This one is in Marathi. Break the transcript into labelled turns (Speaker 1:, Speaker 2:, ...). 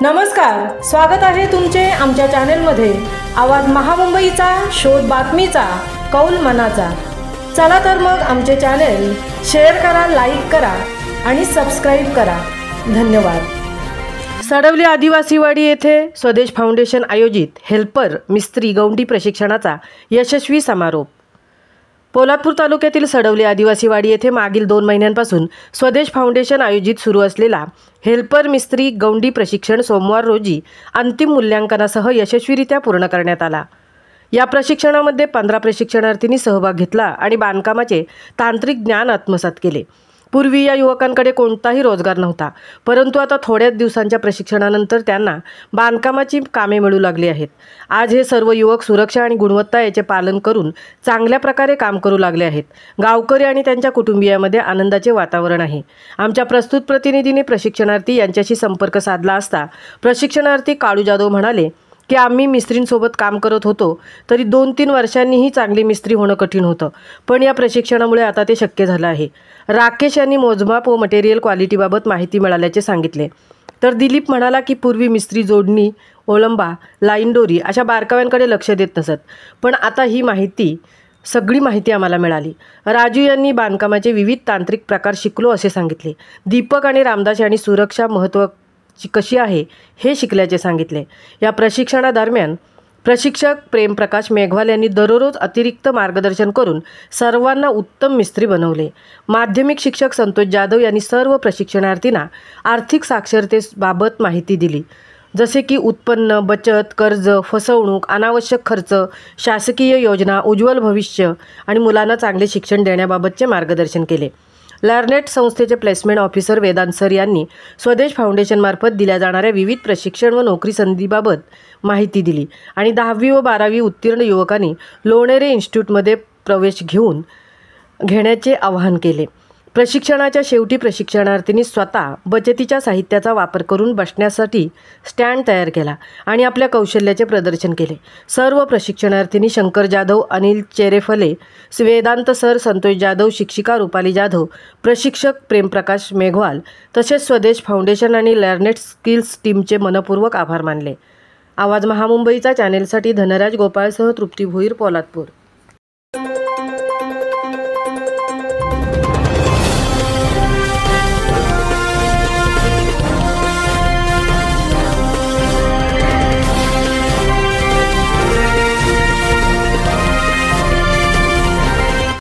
Speaker 1: नमस्कार, स्वागत आहे तुमचे आमच्या चॅनेलमध्ये। आवाज महामुंबईचा, शोध बातमीचा, कौल मनाचा। चला तर मग आमचे चॅनेल शेअर करा, लाईक करा आणि सबस्क्राइब करा। धन्यवाद। सडवली आदिवासीवाडी येथे स्वदेश फाउंडेशन आयोजित हेल्पर मिस्त्री गौंडी प्रशिक्षणाचा यशस्वी समारोप। पोलादपूर तालुक्यातील सडवली आदिवासीवाडी येथे मागील 2 महिन्यांपासून स्वदेश फाउंडेशन आयोजित सुरू असलेला हेल्पर मिस्त्री गौंडी प्रशिक्षण सोमवार रोजी अंतिम मूल्यांकनासह यशस्वीरित्या पूर्ण करण्यात आला। या प्रशिक्षणामध्ये 15 प्रशिक्षणार्थींनी सहभाग घेतला आणि बांधकामाचे तांत्रिक ज्ञान आत्मसात केले। पूर्वी या युवकांकडे कोणताही रोजगार नव्हता, परंतु आता थोड्याच दिवसांच्या प्रशिक्षणानंतर त्यांना बांधकामाची कामे मिळू लागली आहेत। आज हे सर्व युवक सुरक्षा आणि गुणवत्ता याचे पालन करून चांगल्या प्रकारे काम करू लागले आहेत। गावकरी आणि त्यांच्या कुटुंबियांमध्ये आनंदाचे वातावरण आहे। आमच्या प्रस्तुत प्रतिनिधींनी प्रशिक्षणार्थी यांच्याशी संपर्क साधला असता प्रशिक्षणार्थी काळू जाधव म्हणाले की आम्ही मिस्त्रींसोबत काम करत होतो, तरी 2-3 वर्षांनीही चांगली मिस्त्री होणं कठीण होतं, पण या प्रशिक्षणामुळे आता ते शक्य झालं आहे। राकेश यांनी मोजमाप व मटेरियल क्वालिटीबाबत माहिती मिळाल्याचे सांगितले, तर दिलीप म्हणाला की पूर्वी मिस्त्री जोडणी, ओलंबा, लाईन दोरी अशा बारकाव्यांकडे लक्ष देत नसत, पण आता ही सगळी माहिती आम्हाला मिळाली। राजू यांनी बांधकामाचे विविध तांत्रिक प्रकार शिकलो असे सांगितले। दीपक आणि रामदास यांनी सुरक्षा महत्त्व कशी आहे हे शिकल्याचे सांगितले। या प्रशिक्षणादरम्यान प्रशिक्षक प्रेमप्रकाश मेघवाल यांनी दररोज अतिरिक्त मार्गदर्शन करून सर्वांना उत्तम मिस्त्री बनवले। माध्यमिक शिक्षक संतोष जाधव यांनी सर्व प्रशिक्षणार्थींना आर्थिक साक्षरतेबाबत माहिती दिली, जसे की उत्पन्न, बचत, कर्ज, फसवणूक, अनावश्यक खर्च, शासकीय योजना, उज्ज्वल भविष्य आणि मुलांना चांगले शिक्षण देण्याबाबतचे मार्गदर्शन केले। लर्नेट संस्थेचे प्लेसमेंट ऑफिसर वेदांत सर यांनी स्वदेश फाउंडेशनमार्फत दिल्या जाणाऱ्या विविध प्रशिक्षण व नोकरी संधीबाबत माहिती दिली आणि 10वी व 12वी उत्तीर्ण युवकांनी लोणेरे इन्स्टिट्यूटमध्ये प्रवेश घेण्याचे आवाहन केले। प्रशिक्षणाच्या शेवटी प्रशिक्षणार्थींनी स्वतः बचतीच्या साहित्याचा वापर करून बसण्यासाठी स्टँड तयार केला आणि आपल्या कौशल्याचे प्रदर्शन केले। सर्व प्रशिक्षणार्थींनी शंकर जाधव, अनिल चेरेफले, वेदांत सर, संतोष जाधव, शिक्षिका रुपाली जाधव, प्रशिक्षक प्रेमप्रकाश मेघवाल तसेच स्वदेश फाउंडेशन आणि लर्नेट स्किल्स टीमचे मनपूर्वक आभार मानले। आवाज महामुंबईचा चॅनेलसाठी धनराज गोपाळसह तृप्ती भोईर, पोलादपूर।